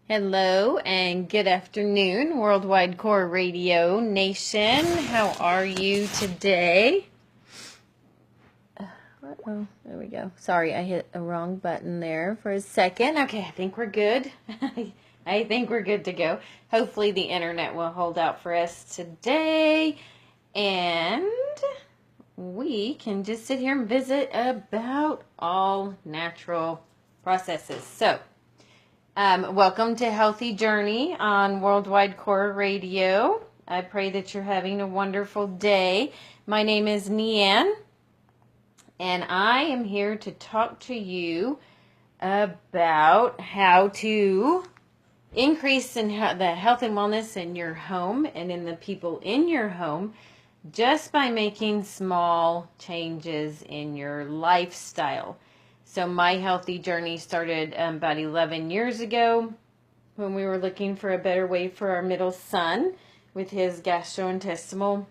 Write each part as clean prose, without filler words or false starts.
Hello and good afternoon, Worldwide Core Radio Nation. How are you today? Uh-oh, there we go. Sorry, I hit a wrong button there for a second. Okay, I think we're good. I think we're good to go. Hopefully the internet will hold out for us today. And we can just sit here and visit about all natural processes. So, welcome to Healthy Journey on Worldwide Core Radio. I pray that you're having a wonderful day. My name is NeAnne, and I am here to talk to you about how to increase in the health and wellness in your home and in the people in your home just by making small changes in your lifestyle. So my healthy journey started about 11 years ago when we were looking for a better way for our middle son with his gastrointestinal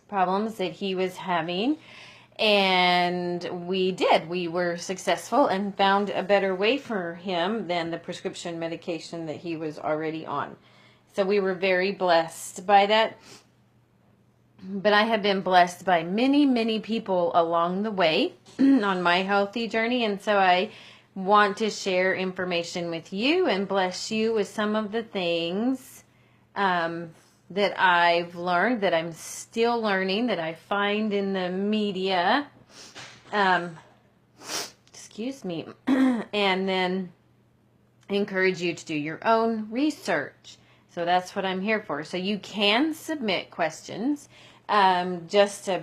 problems that he was having. And we did. We were successful and found a better way for him than the prescription medication that he was already on. So we were very blessed by that. But I have been blessed by many, many people along the way on my healthy journey. And so I want to share information with you and bless you with some of the things that I've learned, that I'm still learning, that I find in the media. Excuse me. And then encourage you to do your own research. So that's what I'm here for. So you can submit questions. Just to,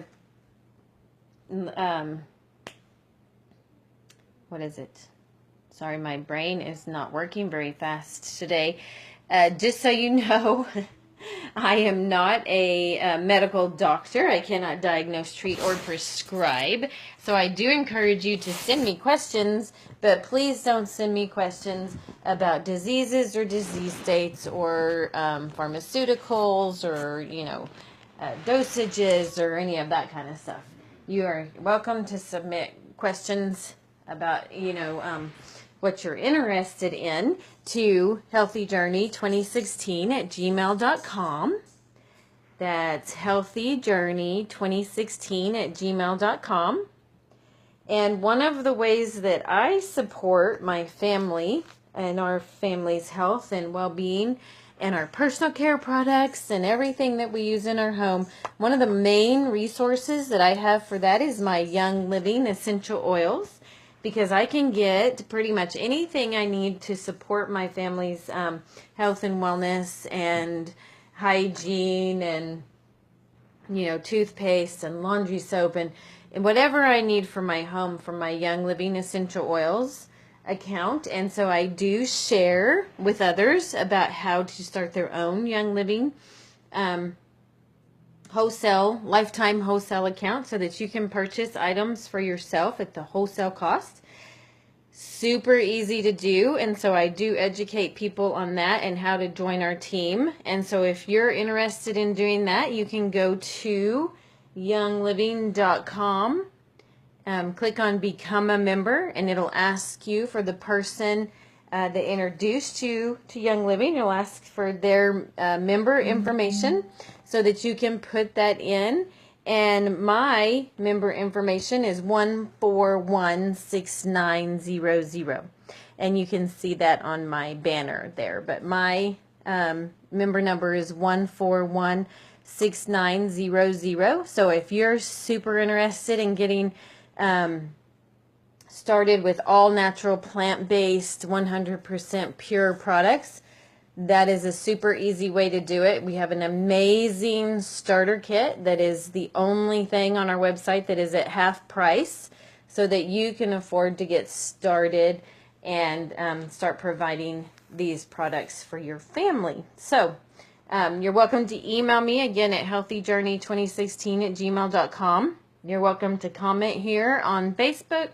what is it? Sorry, my brain is not working very fast today. Just so you know, I am not a medical doctor. I cannot diagnose, treat, or prescribe. So I do encourage you to send me questions, but please don't send me questions about diseases or disease states or pharmaceuticals or, dosages or any of that kind of stuff. You are welcome to submit questions about, what you're interested in to healthyjourney2016@gmail.com. That's healthyjourney2016@gmail.com. And one of the ways that I support my family and our family's health and well-being and our personal care products and everything that we use in our home, one of the main resources that I have for that is my Young Living essential oils, because I can get pretty much anything I need to support my family's health and wellness and hygiene and, toothpaste and laundry soap and whatever I need for my home from my Young Living essential oils account. And so I do share with others about how to start their own Young Living lifetime wholesale account so that you can purchase items for yourself at the wholesale cost. Super easy to do. And so I do educate people on that and how to join our team. And so if you're interested in doing that, you can go to youngliving.com. Click on Become a Member, and it'll ask you for the person that introduced you to Young Living. It'll ask for their member information so that you can put that in. And my member information is 1416900. And you can see that on my banner there. But my member number is 1416900. So if you're super interested in getting started with all natural plant-based 100% pure products, that is a super easy way to do it. We have an amazing starter kit that is the only thing on our website that is at half price so that you can afford to get started and start providing these products for your family. So you're welcome to email me again at healthyjourney2016@gmail.com. You're welcome to comment here on Facebook,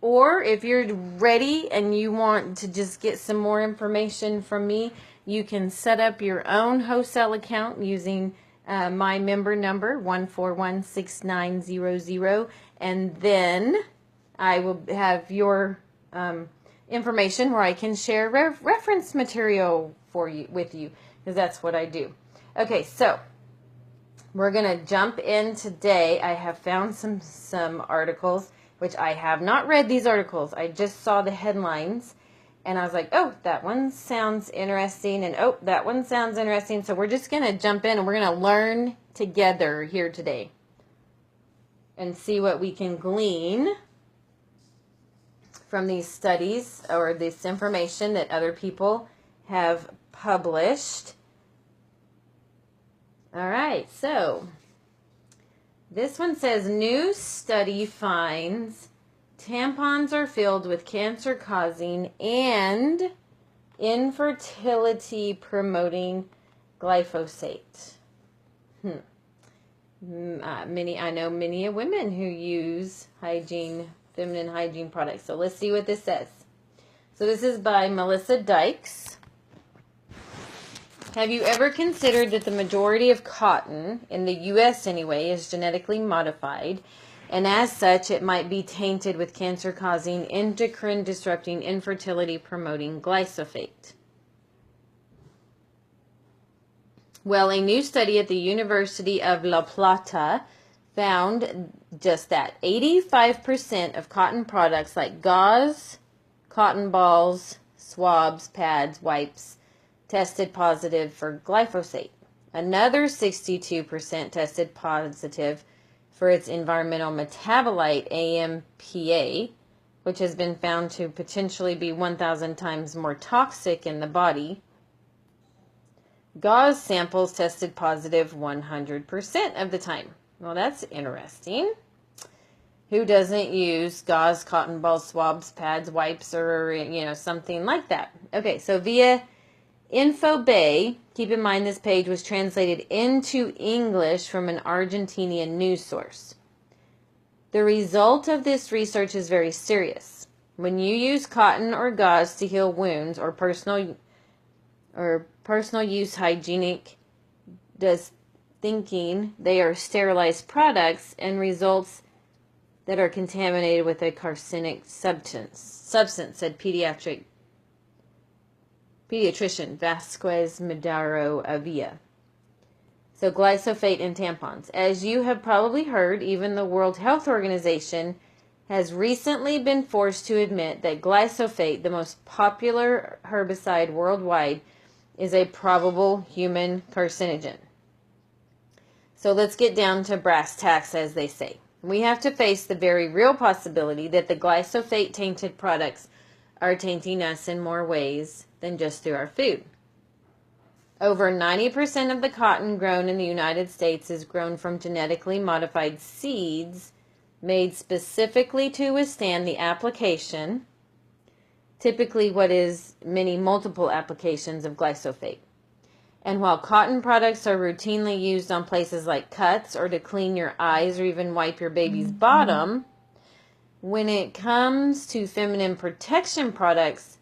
or if you're ready and you want to just get some more information from me, you can set up your own wholesale account using my member number 1416900, and then I will have your information where I can share reference material with you, because that's what I do. Okay, so we're going to jump in today. I have found some articles, which I have not read these articles. I just saw the headlines, and I was like, oh, that one sounds interesting, and oh, that one sounds interesting. So we're just going to jump in, and we're going to learn together here today and see what we can glean from these studies or this information that other people have published. All right, so this one says, new study finds tampons are filled with cancer-causing and infertility-promoting glyphosate. I know many women who use feminine hygiene products. So let's see what this says. So this is by Melissa Dykes. Have you ever considered that the majority of cotton, in the U.S. anyway, is genetically modified, and as such it might be tainted with cancer-causing, endocrine-disrupting, infertility-promoting glyphosate? Well, a new study at the University of La Plata found just that. 85% of cotton products like gauze, cotton balls, swabs, pads, wipes, tested positive for glyphosate. Another 62% tested positive for its environmental metabolite, AMPA, which has been found to potentially be 1,000 times more toxic in the body. Gauze samples tested positive 100% of the time. Well, that's interesting. Who doesn't use gauze, cotton balls, swabs, pads, wipes, or, something like that? Okay, so via InfoBay, keep in mind this page was translated into English from an Argentinian news source. The result of this research is very serious. When you use cotton or gauze to heal wounds or personal use hygienic does thinking they are sterilized products and results that are contaminated with a carcinic substance, said pediatrician Vasquez Madaro Avila. So glyphosate in tampons. As you have probably heard, even the World Health Organization has recently been forced to admit that glyphosate, the most popular herbicide worldwide, is a probable human carcinogen. So let's get down to brass tacks, as they say. We have to face the very real possibility that the glyphosate-tainted products are tainting us in more ways than just through our food. Over 90% of the cotton grown in the United States is grown from genetically modified seeds made specifically to withstand the application, typically what is many multiple applications of glyphosate. And while cotton products are routinely used on places like cuts or to clean your eyes or even wipe your baby's bottom, when it comes to feminine protection products,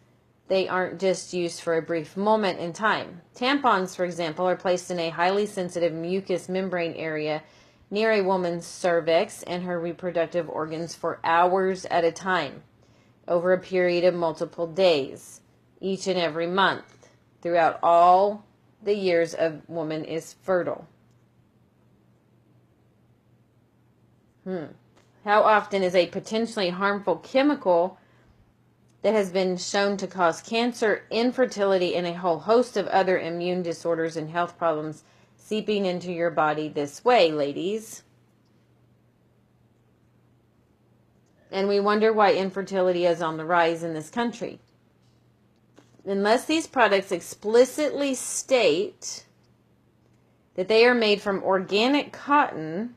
they aren't just used for a brief moment in time. Tampons, for example, are placed in a highly sensitive mucous membrane area near a woman's cervix and her reproductive organs for hours at a time, over a period of multiple days, each and every month, throughout all the years a woman is fertile. How often is a potentially harmful chemical that has been shown to cause cancer, infertility, and a whole host of other immune disorders and health problems seeping into your body this way, ladies? And we wonder why infertility is on the rise in this country. Unless these products explicitly state that they are made from organic cotton,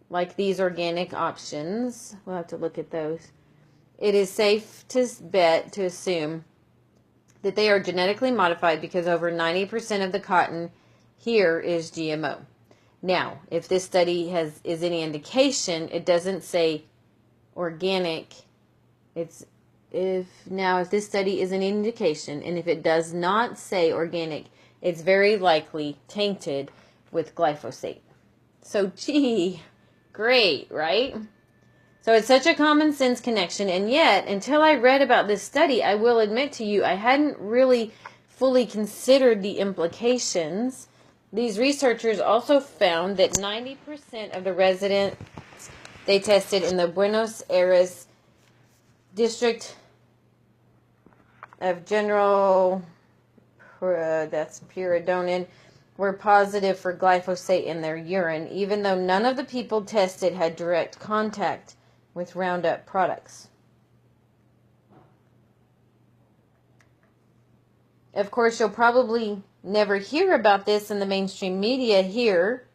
like these organic options, we'll have to look at those, it is safe to assume that they are genetically modified because over 90% of the cotton here is GMO. Now, if this study is any indication, it doesn't say organic. If this study is an indication, and if it does not say organic, it's very likely tainted with glyphosate. So, gee, great, right? So it's such a common sense connection, and yet, until I read about this study, I will admit to you, I hadn't really fully considered the implications. These researchers also found that 90% of the residents they tested in the Buenos Aires district of General, that's Puridonin, were positive for glyphosate in their urine, even though none of the people tested had direct contact with Roundup products. Of course, you'll probably never hear about this in the mainstream media here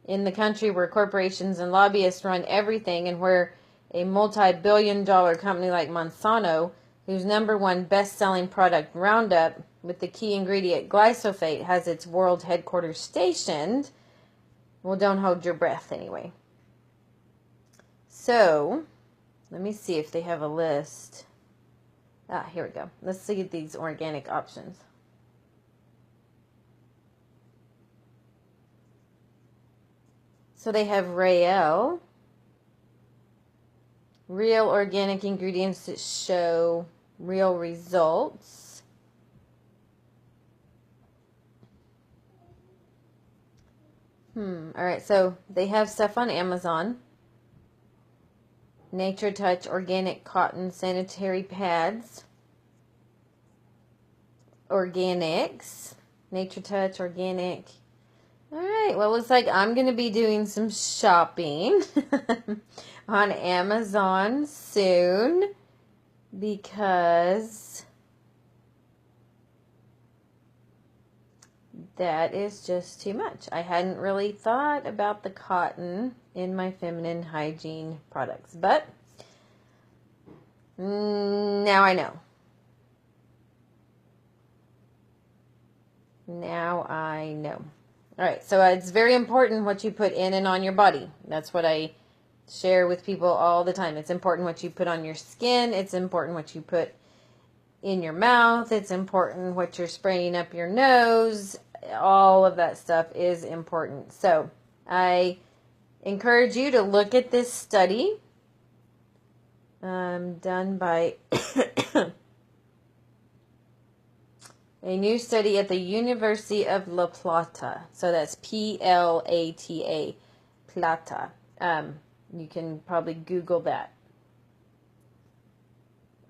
in the country where corporations and lobbyists run everything, and where a multi-billion-dollar company like Monsanto, whose number one best-selling product, Roundup, with the key ingredient glyphosate, has its world headquarters stationed. Well, don't hold your breath anyway. So, let me see if they have a list. Here we go. Let's see these organic options. So they have Rael, real organic ingredients that show real results. Alright, so they have stuff on Amazon. Nature Touch organic cotton sanitary pads. Organics. Nature Touch organic. Alright, well, looks like I'm going to be doing some shopping on Amazon soon, because that is just too much. I hadn't really thought about the cotton in my feminine hygiene products, but now I know. Now I know. All right, so it's very important what you put in and on your body. That's what I share with people all the time. It's important what you put on your skin. It's important what you put in your mouth. It's important what you're spraying up your nose. All of that stuff is important. So I encourage you to look at this study done by a new study at the University of La Plata. So that's Plata, Plata. You can probably Google that.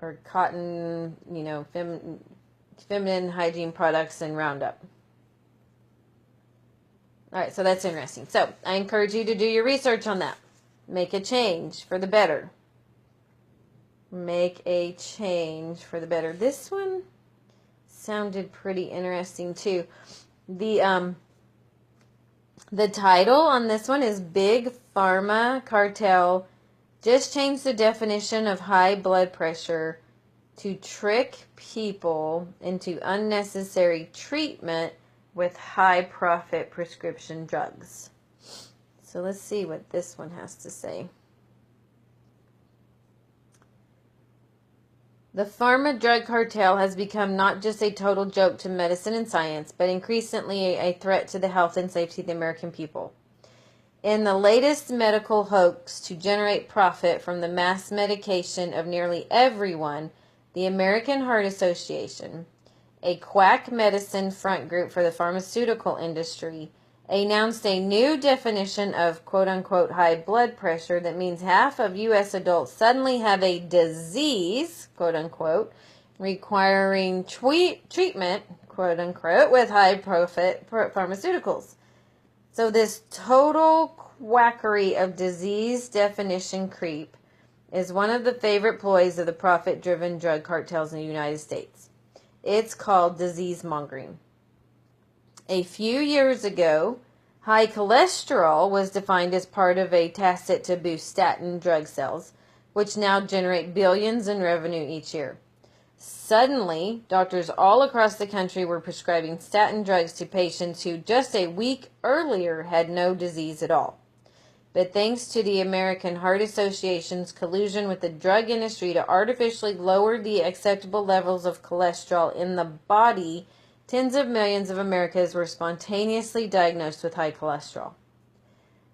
Or cotton, feminine hygiene products and Roundup. All right, so that's interesting. So I encourage you to do your research on that. Make a change for the better. Make a change for the better. This one sounded pretty interesting too. The title on this one is Big Pharma Cartel just changed the definition of high blood pressure to trick people into unnecessary treatment with high profit prescription drugs. So let's see what this one has to say. The pharma drug cartel has become not just a total joke to medicine and science, but increasingly a threat to the health and safety of the American people. In the latest medical hoax to generate profit from the mass medication of nearly everyone, the American Heart Association, a quack medicine front group for the pharmaceutical industry, announced a new definition of quote-unquote high blood pressure that means half of U.S. adults suddenly have a disease, quote-unquote, requiring treatment, quote-unquote, with high-profit pharmaceuticals. So this total quackery of disease definition creep is one of the favorite ploys of the profit-driven drug cartels in the United States. It's called disease mongering. A few years ago, high cholesterol was defined as part of a tacit to boost statin drug sales, which now generate billions in revenue each year. Suddenly, doctors all across the country were prescribing statin drugs to patients who just a week earlier had no disease at all. But thanks to the American Heart Association's collusion with the drug industry to artificially lower the acceptable levels of cholesterol in the body, tens of millions of Americans were spontaneously diagnosed with high cholesterol.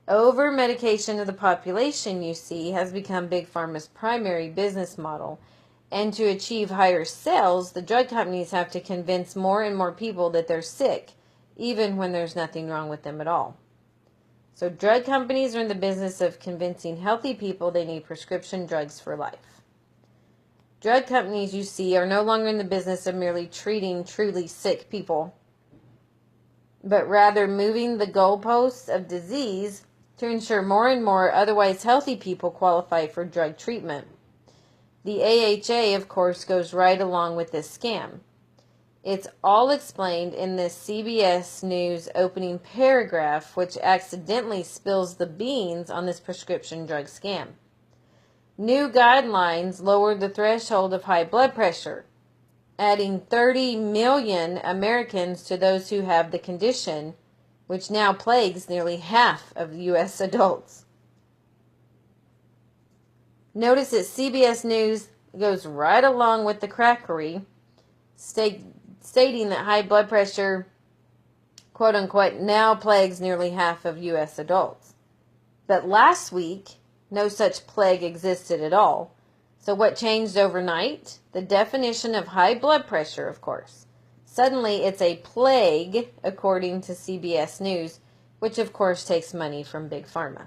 Over-medication of the population, you see, has become Big Pharma's primary business model. And to achieve higher sales, the drug companies have to convince more and more people that they're sick, even when there's nothing wrong with them at all. So drug companies are in the business of convincing healthy people they need prescription drugs for life. Drug companies, you see, are no longer in the business of merely treating truly sick people, but rather moving the goalposts of disease to ensure more and more otherwise healthy people qualify for drug treatment. The AHA, of course, goes right along with this scam. It's all explained in this CBS News opening paragraph, which accidentally spills the beans on this prescription drug scam. New guidelines lowered the threshold of high blood pressure, adding 30 million Americans to those who have the condition, which now plagues nearly half of U.S. adults. Notice that CBS News goes right along with the crackery, stating that high blood pressure, quote unquote, now plagues nearly half of U.S. adults. But last week, no such plague existed at all. So what changed overnight? The definition of high blood pressure, of course. Suddenly it's a plague, according to CBS News, which of course takes money from Big Pharma.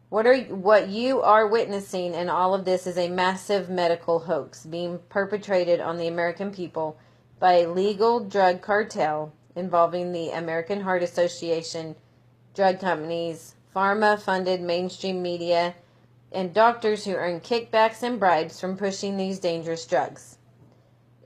What you are witnessing in all of this is a massive medical hoax being perpetrated on the American people by a legal drug cartel involving the American Heart Association, drug companies, pharma-funded mainstream media, and doctors who earn kickbacks and bribes from pushing these dangerous drugs.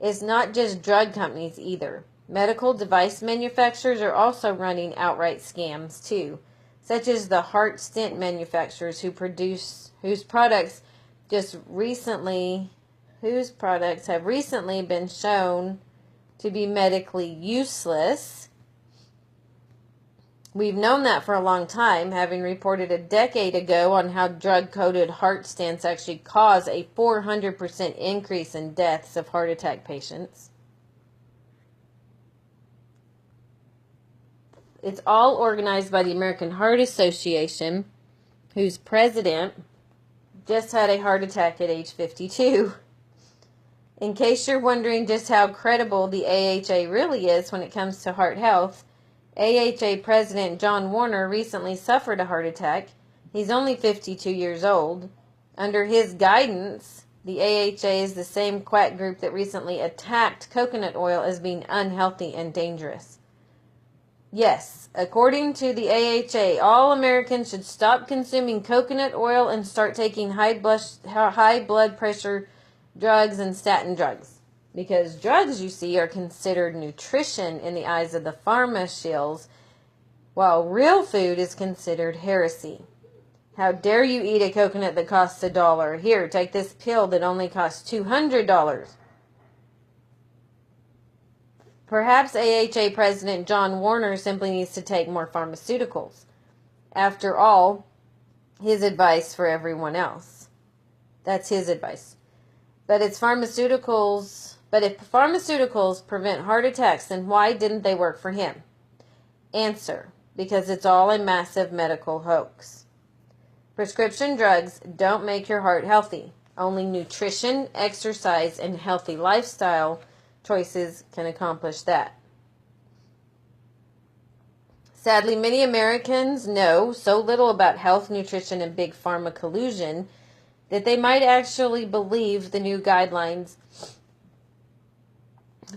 It's not just drug companies either. Medical device manufacturers are also running outright scams too, such as the heart stent manufacturers whose products have recently been shown to be medically useless. We've known that for a long time, having reported a decade ago on how drug-coated heart stents actually cause a 400% increase in deaths of heart attack patients. It's all organized by the American Heart Association, whose president just had a heart attack at age 52. In case you're wondering just how credible the AHA really is when it comes to heart health, AHA President John Warner recently suffered a heart attack. He's only 52 years old. Under his guidance, the AHA is the same quack group that recently attacked coconut oil as being unhealthy and dangerous. Yes, according to the AHA, all Americans should stop consuming coconut oil and start taking high blood pressure drugs and statin drugs. Because drugs, you see, are considered nutrition in the eyes of the pharma shills, while real food is considered heresy. How dare you eat a coconut that costs $1? Here, take this pill that only costs $200. Perhaps AHA President John Warner simply needs to take more pharmaceuticals. After all, his advice for everyone else. That's his advice. But if pharmaceuticals prevent heart attacks, then why didn't they work for him? Answer: because it's all a massive medical hoax. Prescription drugs don't make your heart healthy. Only nutrition, exercise, and healthy lifestyle choices can accomplish that. Sadly, many Americans know so little about health, nutrition, and big pharma collusion that they might actually believe the new guidelines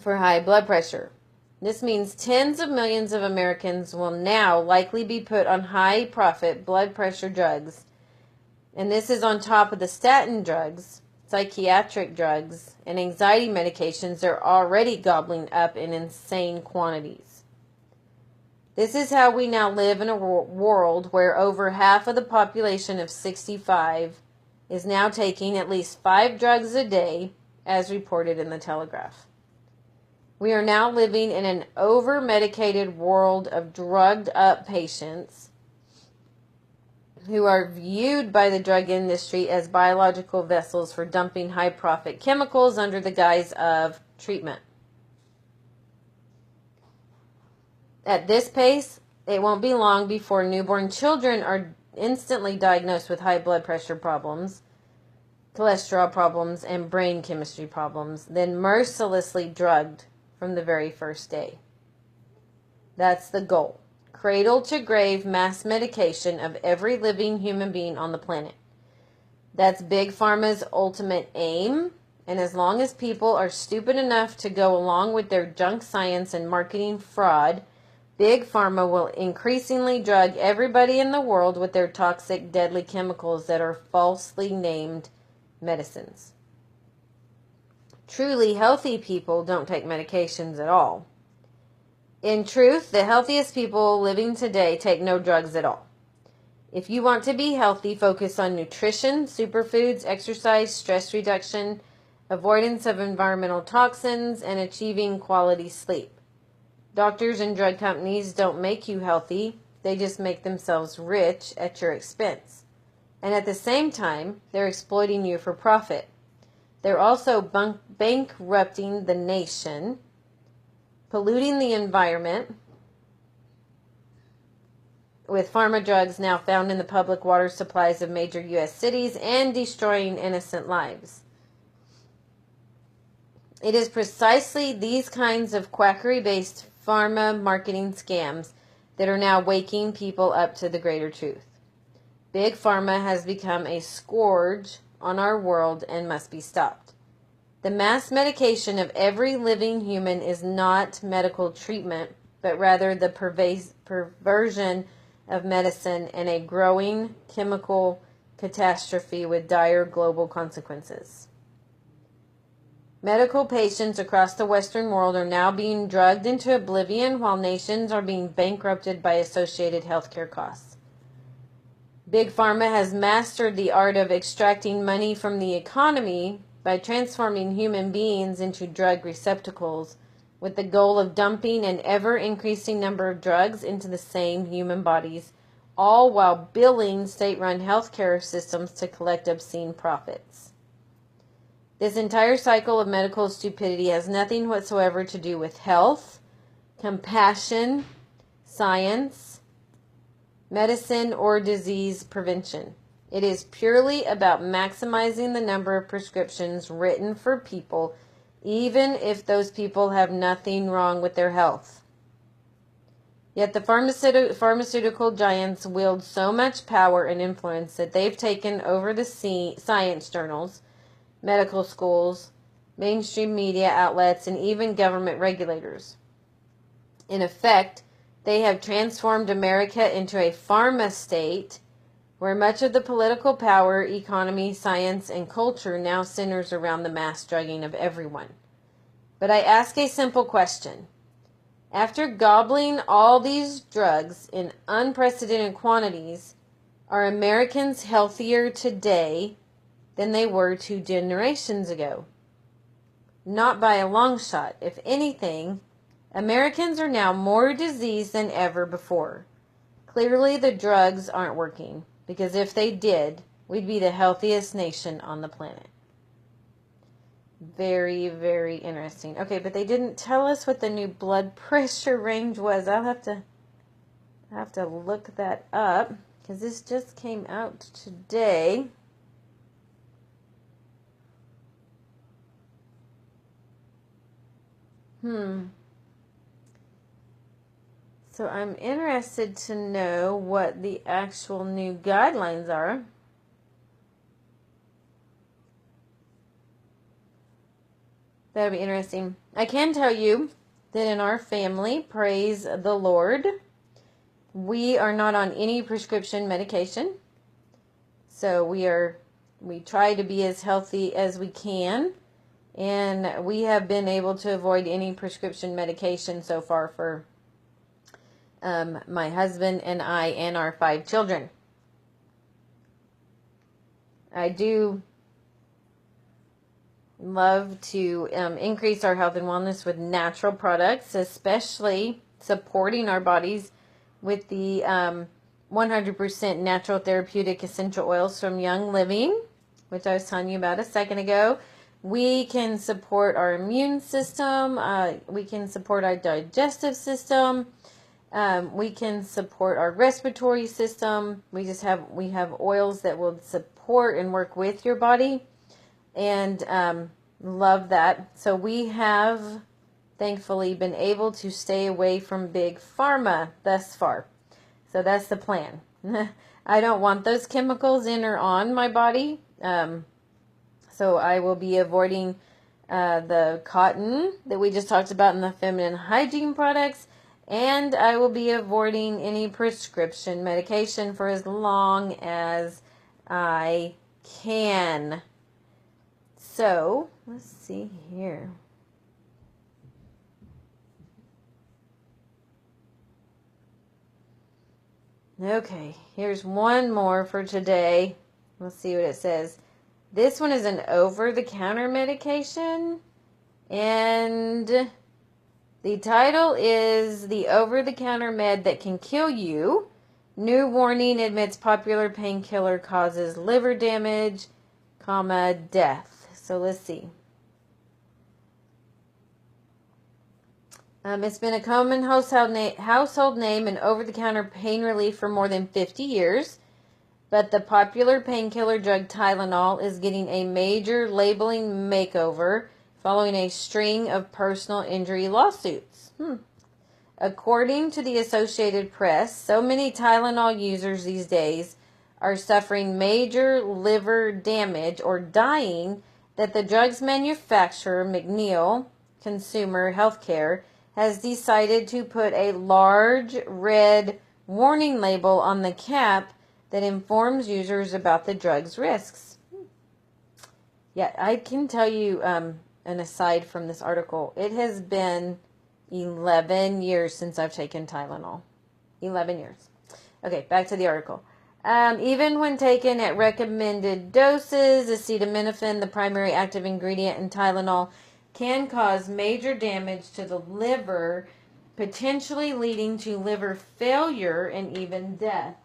for high blood pressure. This means tens of millions of Americans will now likely be put on high-profit blood pressure drugs, and this is on top of the statin drugs, psychiatric drugs, and anxiety medications they're already gobbling up in insane quantities. This is how we now live in a world where over half of the population of 65 is now taking at least 5 drugs a day, as reported in the Telegraph. We are now living in an over-medicated world of drugged-up patients who are viewed by the drug industry as biological vessels for dumping high-profit chemicals under the guise of treatment. At this pace, it won't be long before newborn children are instantly diagnosed with high blood pressure problems, cholesterol problems, and brain chemistry problems, then mercilessly drugged from the very first day. That's the goal. Cradle to grave mass medication of every living human being on the planet. That's Big Pharma's ultimate aim. And as long as people are stupid enough to go along with their junk science and marketing fraud, Big Pharma will increasingly drug everybody in the world with their toxic, deadly chemicals that are falsely named medicines. Truly healthy people don't take medications at all. In truth, the healthiest people living today take no drugs at all. If you want to be healthy, focus on nutrition, superfoods, exercise, stress reduction, avoidance of environmental toxins, and achieving quality sleep. Doctors and drug companies don't make you healthy. They just make themselves rich at your expense. And at the same time, they're exploiting you for profit. They're also bankrupting the nation, polluting the environment with pharma drugs now found in the public water supplies of major U.S. cities and destroying innocent lives. It is precisely these kinds of quackery-based pharma marketing scams that are now waking people up to the greater truth. Big Pharma has become a scourge on our world and must be stopped. The mass medication of every living human is not medical treatment, but rather the perversion of medicine and a growing chemical catastrophe with dire global consequences. Medical patients across the Western world are now being drugged into oblivion while nations are being bankrupted by associated healthcare costs. Big Pharma has mastered the art of extracting money from the economy by transforming human beings into drug receptacles with the goal of dumping an ever-increasing number of drugs into the same human bodies, all while billing state-run healthcare systems to collect obscene profits. This entire cycle of medical stupidity has nothing whatsoever to do with health, compassion, science, medicine, or disease prevention. It is purely about maximizing the number of prescriptions written for people, even if those people have nothing wrong with their health. Yet the pharmaceutical giants wield so much power and influence that they've taken over the science journals, medical schools, mainstream media outlets, and even government regulators. In effect, they have transformed America into a pharma state where much of the political power, economy, science, and culture now centers around the mass drugging of everyone. But I ask a simple question. After gobbling all these drugs in unprecedented quantities, are Americans healthier today than they were 2 generations ago? Not by a long shot. If anything, Americans are now more diseased than ever before. Clearly, the drugs aren't working, because if they did, we'd be the healthiest nation on the planet. Very, very interesting. Okay, but they didn't tell us what the new blood pressure range was. I'll have to look that up, because this just came out today. So I'm interested to know what the actual new guidelines are. That'll be interesting. I can tell you that in our family, praise the Lord, we are not on any prescription medication. So we try to be as healthy as we can. And we have been able to avoid any prescription medication so far for my husband and I and our 5 children. I do love to increase our health and wellness with natural products, especially supporting our bodies with the 100% natural therapeutic essential oils from Young Living, which I was telling you about a second ago. We can support our immune system. We can support our digestive system. We can support our respiratory system. We have oils that will support and work with your body, and love that. So we have thankfully been able to stay away from big pharma thus far. So that's the plan. I don't want those chemicals in or on my body. So I will be avoiding the cotton that we just talked about in the feminine hygiene products. And I will be avoiding any prescription medication for as long as I can. So, let's see here. Okay, here's one more for today. Let's see what it says. This one is an over-the-counter medication, and the title is The Over-the-Counter Med That Can Kill You. New warning admits popular painkiller causes liver damage, death. So let's see. It's been a common household name and over-the-counter pain relief for more than 50 years. But the popular painkiller drug Tylenol is getting a major labeling makeover following a string of personal injury lawsuits. According to the Associated Press, so many Tylenol users these days are suffering major liver damage or dying that the drug's manufacturer, McNeil Consumer Healthcare, has decided to put a large red warning label on the cap that informs users about the drug's risks. Yeah, I can tell you an aside from this article. It has been 11 years since I've taken Tylenol. 11 years. Okay, back to the article. Even when taken at recommended doses, acetaminophen, the primary active ingredient in Tylenol, can cause major damage to the liver, potentially leading to liver failure and even death.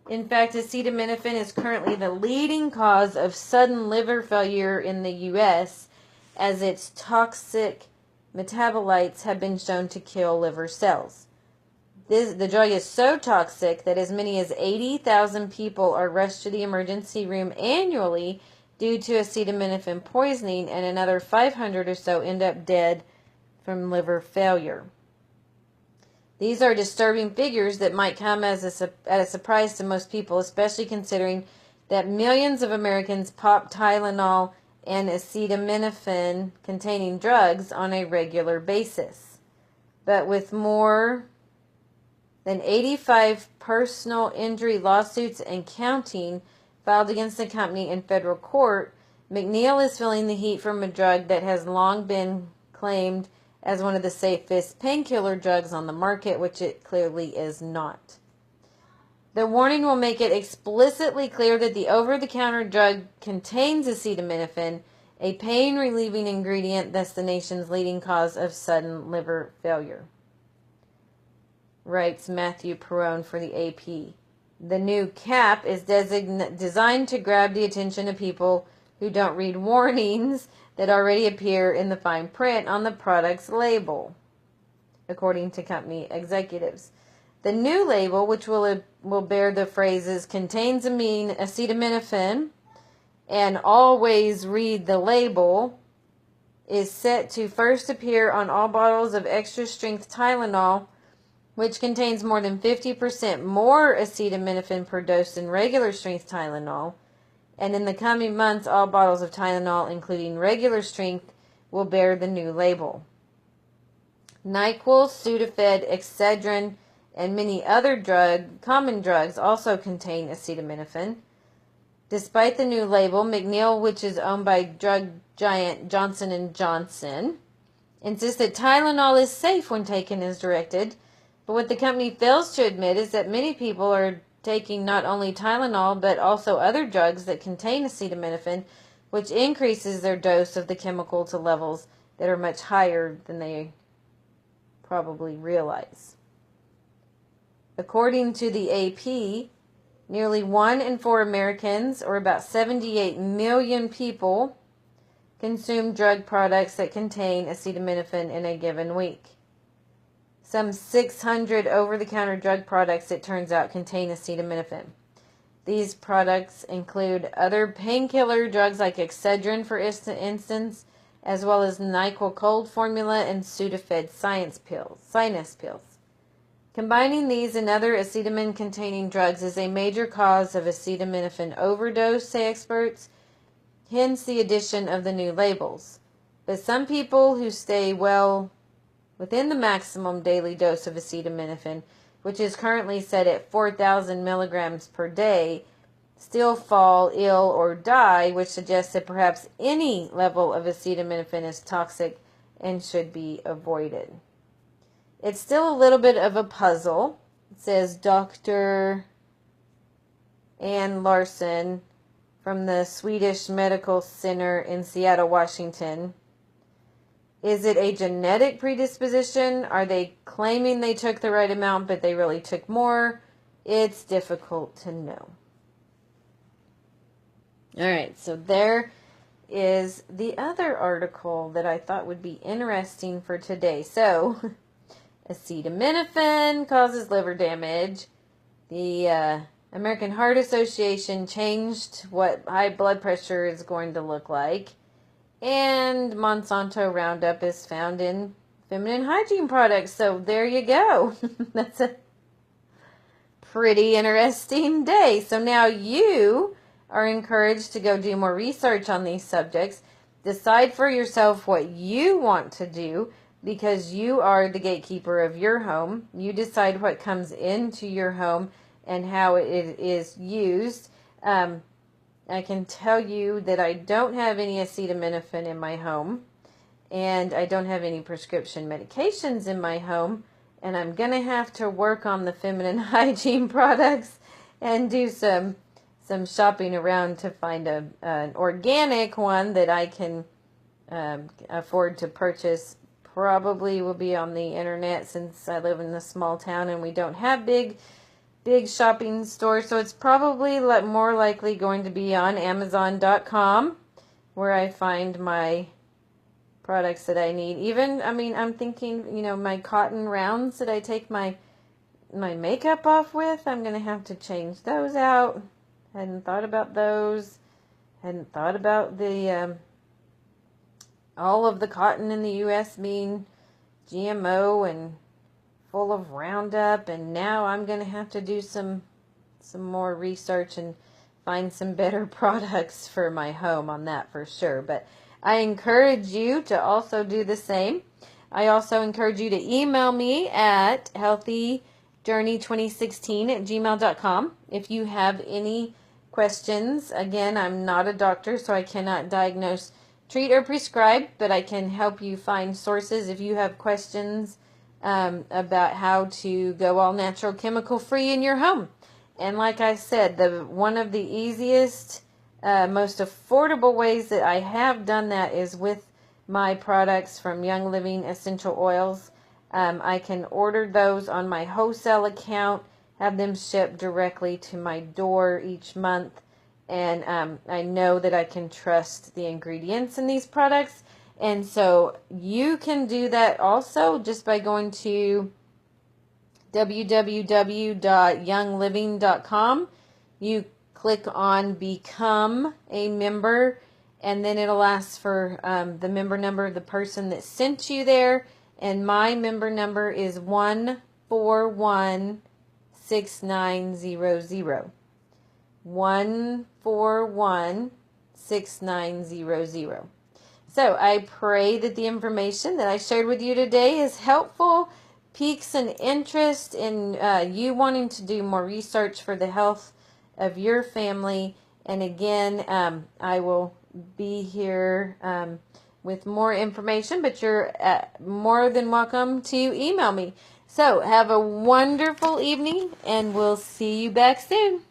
In fact, acetaminophen is currently the leading cause of sudden liver failure in the U.S., as its toxic metabolites have been shown to kill liver cells. The drug is so toxic that as many as 80,000 people are rushed to the emergency room annually due to acetaminophen poisoning, and another 500 or so end up dead from liver failure. These are disturbing figures that might come as a surprise to most people, especially considering that millions of Americans pop Tylenol and acetaminophen containing drugs on a regular basis. But with more than 85 personal injury lawsuits and counting filed against the company in federal court, McNeil is feeling the heat from a drug that has long been claimed as one of the safest painkiller drugs on the market, which it clearly is not. The warning will make it explicitly clear that the over-the-counter drug contains acetaminophen, a pain-relieving ingredient that's the nation's leading cause of sudden liver failure, writes Matthew Perrone for the AP. The new cap is designed to grab the attention of people who don't read warnings that already appear in the fine print on the product's label, according to company executives. The new label, which will bear the phrases "contains acetaminophen" and "always read the label," is set to first appear on all bottles of extra-strength Tylenol, which contains more than 50% more acetaminophen per dose than regular strength Tylenol. And in the coming months, all bottles of Tylenol, including regular strength, will bear the new label. NyQuil, Sudafed, Excedrin, and many other common drugs also contain acetaminophen. Despite the new label, McNeil, which is owned by drug giant Johnson & Johnson, insists that Tylenol is safe when taken as directed. But what the company fails to admit is that many people are taking not only Tylenol, but also other drugs that contain acetaminophen, which increases their dose of the chemical to levels that are much higher than they probably realize. According to the AP, nearly 1 in 4 Americans, or about 78 million people, consume drug products that contain acetaminophen in a given week. some 600 over-the-counter drug products, it turns out, contain acetaminophen. These products include other painkiller drugs like Excedrin, for instance, as well as NyQuil cold formula and Sudafed sinus pills. Combining these and other acetamin-containing drugs is a major cause of acetaminophen overdose, say experts, hence the addition of the new labels. But some people who stay well within the maximum daily dose of acetaminophen, which is currently set at 4,000 milligrams per day, still fall ill or die, which suggests that perhaps any level of acetaminophen is toxic and should be avoided. It's still a little bit of a puzzle. It says Dr. Anne Larson from the Swedish Medical Center in Seattle, Washington. Is it a genetic predisposition? Are they claiming they took the right amount, but they really took more? It's difficult to know. All right, so there is the other article that I thought would be interesting for today. So, acetaminophen causes liver damage. The American Heart Association changed what high blood pressure is going to look like. And Monsanto Roundup is found in feminine hygiene products. So there you go. That's a pretty interesting day. So now you are encouraged to go do more research on these subjects. Decide for yourself what you want to do, because you are the gatekeeper of your home. You decide what comes into your home and how it is used. I can tell you that I don't have any acetaminophen in my home, and I don't have any prescription medications in my home, and I'm going to have to work on the feminine hygiene products and do some shopping around to find an organic one that I can afford to purchase. Probably will be on the internet, since I live in a small town and we don't have big shopping stores. So it's probably more likely going to be on Amazon.com, where I find my products that I need. Even, I'm thinking, my cotton rounds that I take my makeup off with, I'm going to have to change those out. Hadn't thought about those. Hadn't thought about the all of the cotton in the U.S. being GMO and full of Roundup, and now I'm going to have to do some more research and find some better products for my home on that for sure. But I encourage you to also do the same. I also encourage you to email me at healthyjourney2016@gmail.com if you have any questions. Again, I'm not a doctor, so I cannot diagnose, treat, or prescribe, but I can help you find sources if you have questions about how to go all natural, chemical free in your home. And like I said, one of the easiest, most affordable ways that I have done that is with my products from Young Living Essential Oils. I can order those on my wholesale account, have them shipped directly to my door each month, and I know that I can trust the ingredients in these products. And so you can do that also just by going to www.youngliving.com. You click on Become a Member, and then it'll ask for the member number of the person that sent you there. And my member number is 1416900. 1416900. So I pray that the information that I shared with you today is helpful, piques an interest in you wanting to do more research for the health of your family. And again, I will be here with more information, but you're more than welcome to email me. So have a wonderful evening, and we'll see you back soon.